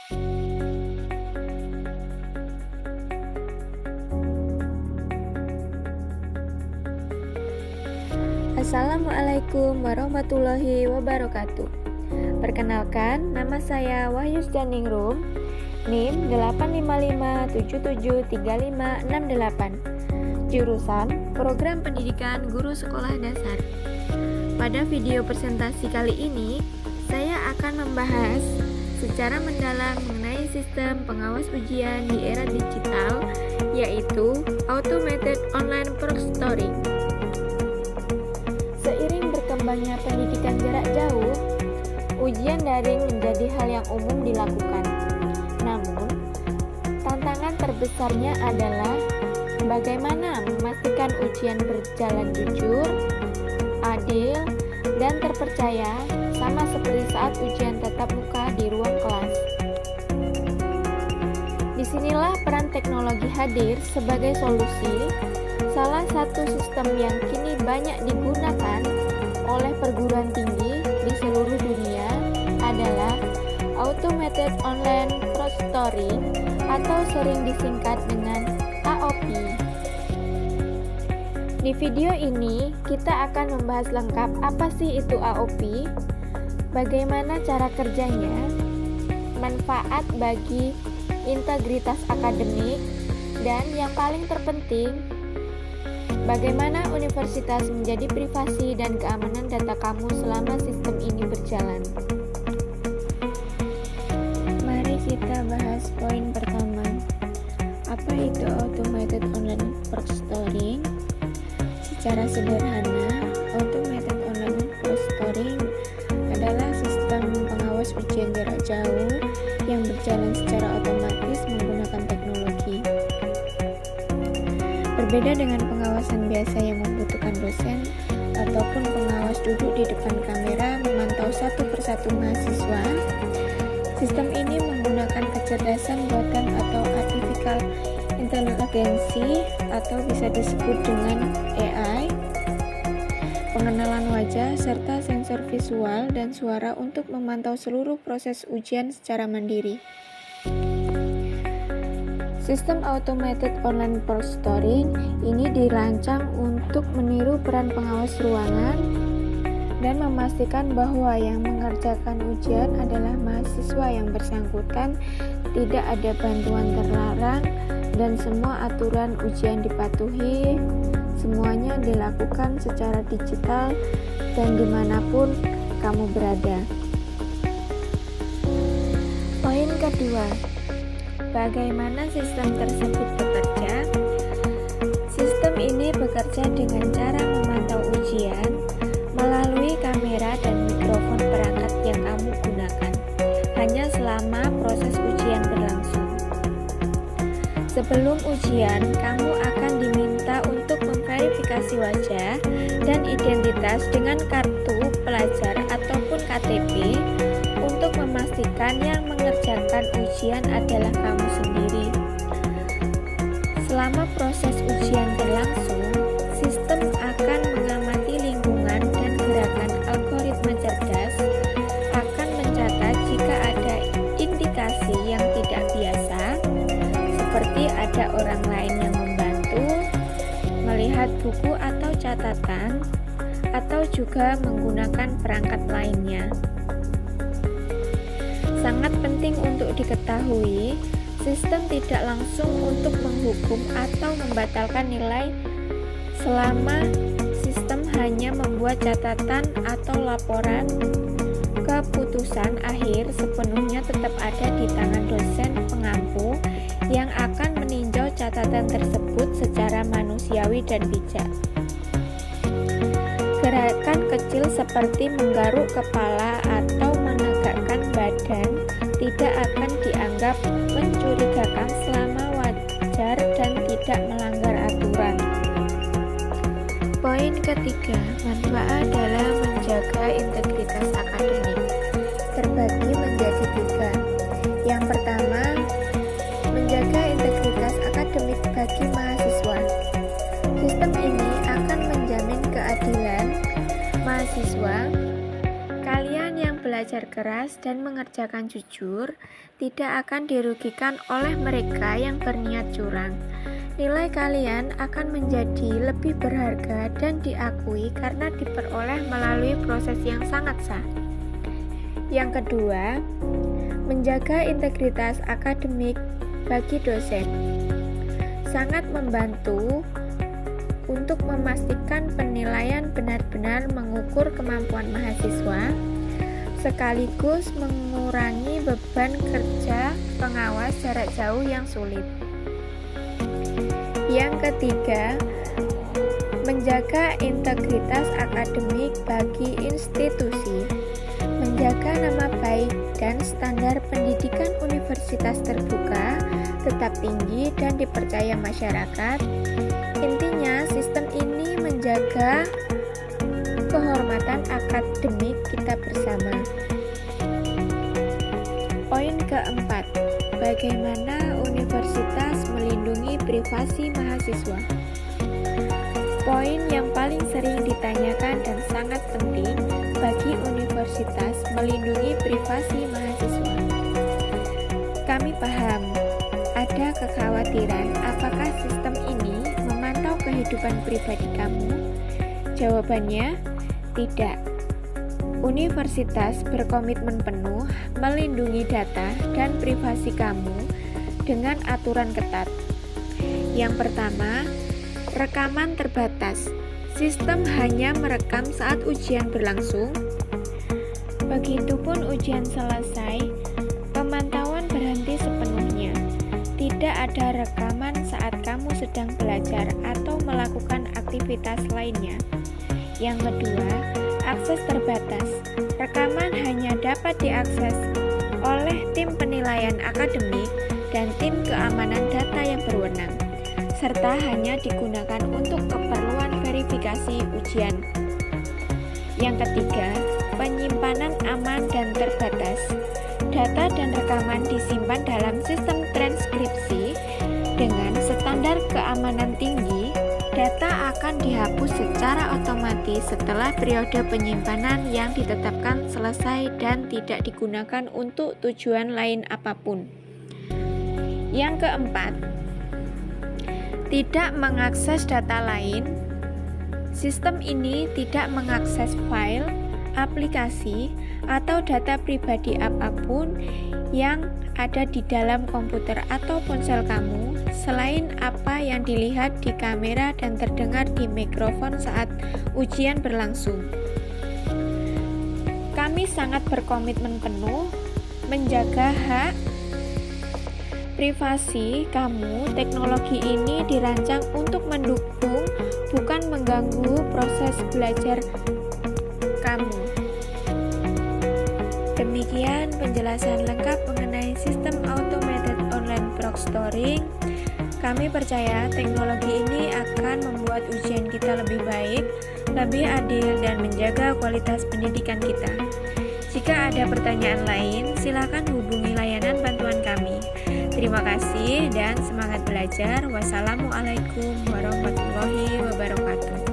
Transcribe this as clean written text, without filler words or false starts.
Assalamualaikum warahmatullahi wabarakatuh. Perkenalkan, nama saya Wahyu Ningrum, NIM 855773568, jurusan Program Pendidikan Guru Sekolah Dasar. Pada video presentasi kali ini, saya akan membahas secara mendalam mengenai sistem pengawas ujian di era digital, yaitu Automated Online Proctoring. Seiring berkembangnya pendidikan jarak jauh, ujian daring menjadi hal yang umum dilakukan. Namun, tantangan terbesarnya adalah bagaimana memastikan ujian berjalan jujur, adil, dan terpercaya, sama seperti saat ujian tatap muka di ruang kelas. Disinilah peran teknologi hadir sebagai solusi. Salah satu sistem yang kini banyak digunakan oleh perguruan tinggi di seluruh dunia adalah Automated Online Proctoring atau sering disingkat dengan AOP. Di video ini kita akan membahas lengkap apa sih itu AOP, bagaimana cara kerjanya, manfaat bagi integritas akademik, dan yang paling terpenting, bagaimana universitas menjadi privasi dan keamanan data kamu selama sistem ini berjalan. Mari kita bahas poin pertama. Apa itu Automated Online Proctoring? Secara sederhana, Automated Online Proctoring adalah sistem pengawas ujian jarak jauh yang berjalan secara otomatis menggunakan teknologi. Berbeda dengan pengawasan biasa yang membutuhkan dosen ataupun pengawas duduk di depan kamera memantau satu persatu mahasiswa, sistem ini menggunakan kecerdasan buatan atau artificial intelligence atau bisa disebut dengan AI, pengenalan wajah, serta sensor visual dan suara untuk memantau seluruh proses ujian secara mandiri. Sistem Automated Online Proctoring ini dirancang untuk meniru peran pengawas ruangan dan memastikan bahwa yang mengerjakan ujian adalah mahasiswa yang bersangkutan, tidak ada bantuan terlarang, dan semua aturan ujian dipatuhi. Semuanya dilakukan secara digital dan dimanapun kamu berada. Poin kedua, bagaimana sistem tersebut bekerja? Sistem ini bekerja dengan cara memantau ujian melalui kamera dan mikrofon perangkat yang kamu gunakan, hanya selama proses ujian berlangsung. Sebelum ujian, kamu akan diminta untuk memverifikasi wajah dan identitas dengan kartu pelajar ataupun KTP untuk memastikan yang mengerjakan ujian adalah kamu sendiri. Selama proses ujian berlangsung, sistem akan mengamati lingkungan dan gerakan algoritma cerdas, akan mencatat jika ada indikasi yang tidak biasa, seperti ada orang lain yang membantu, melihat buku atau catatan, atau juga menggunakan perangkat lainnya. Sangat penting untuk diketahui, sistem tidak langsung untuk menghukum atau membatalkan nilai selama sistem hanya membuat catatan atau laporan. Keputusan akhir sepenuhnya tetap ada di tangan dosen pengampu yang akan meninjau catatan tersebut secara manusiawi dan bijak. Gerakan kecil seperti menggaruk kepala atau menegakkan badan tidak akan dianggap mencurigakan selama wajar dan tidak melanggar aturan. Poin ketiga, manfaat dalam menjaga integritas akademik terbagi menjadi 3. Yang pertama, menjaga integritas akademik bagi mahasiswa. Sistem ini akan menjamin keadilan mahasiswa. Kalian yang belajar belajar keras dan mengerjakan jujur tidak akan dirugikan oleh mereka yang berniat curang. Nilai kalian akan menjadi lebih berharga dan diakui karena diperoleh melalui proses yang sangat sah. Yang kedua, menjaga integritas akademik bagi dosen. Sangat membantu untuk memastikan penilaian benar-benar mengukur kemampuan mahasiswa, sekaligus mengurangi beban kerja pengawas jarak jauh yang sulit. Yang ketiga, menjaga integritas akademik bagi institusi. Menjaga nama baik dan standar pendidikan universitas terbuka tetap tinggi dan dipercaya masyarakat. Intinya, sistem ini menjaga kehormatan akademik kita bersama. Poin keempat, bagaimana universitas melindungi privasi mahasiswa? Poin yang paling sering ditanyakan dan sangat penting bagi universitas melindungi privasi mahasiswa. Kami paham ada kekhawatiran apakah sistem ini memantau kehidupan pribadi kamu? Jawabannya, tidak. Universitas berkomitmen penuh melindungi data dan privasi kamu dengan aturan ketat. Yang pertama, rekaman terbatas. Sistem hanya merekam saat ujian berlangsung. Begitupun ujian selesai, pemantauan berhenti sepenuhnya. Tidak ada rekaman saat kamu sedang belajar atau melakukan aktivitas lainnya. Yang kedua, akses terbatas. Rekaman hanya dapat diakses oleh tim penilaian akademik dan tim keamanan data yang berwenang, serta hanya digunakan untuk keperluan verifikasi ujian. Yang ketiga, penyimpanan aman dan terbatas. Data dan rekaman disimpan dalam sistem transkripsi dengan standar keamanan tinggi. Data akan dihapus secara otomatis setelah periode penyimpanan yang ditetapkan selesai dan tidak digunakan untuk tujuan lain apapun. Yang keempat, tidak mengakses data lain. Sistem ini tidak mengakses file, aplikasi, atau data pribadi apapun yang ada di dalam komputer atau ponsel kamu selain apa yang dilihat di kamera dan terdengar di mikrofon saat ujian berlangsung. Kami sangat berkomitmen penuh menjaga hak privasi kamu. Teknologi ini dirancang untuk mendukung, bukan mengganggu proses belajar kamu. Demikian penjelasan lengkap mengenai sistem automated online proctoring. Kami percaya teknologi ini akan membuat ujian kita lebih baik, lebih adil, dan menjaga kualitas pendidikan kita. Jika ada pertanyaan lain, silakan hubungi layanan bantuan kami. Terima kasih dan semangat belajar. Wassalamualaikum warahmatullahi wabarakatuh.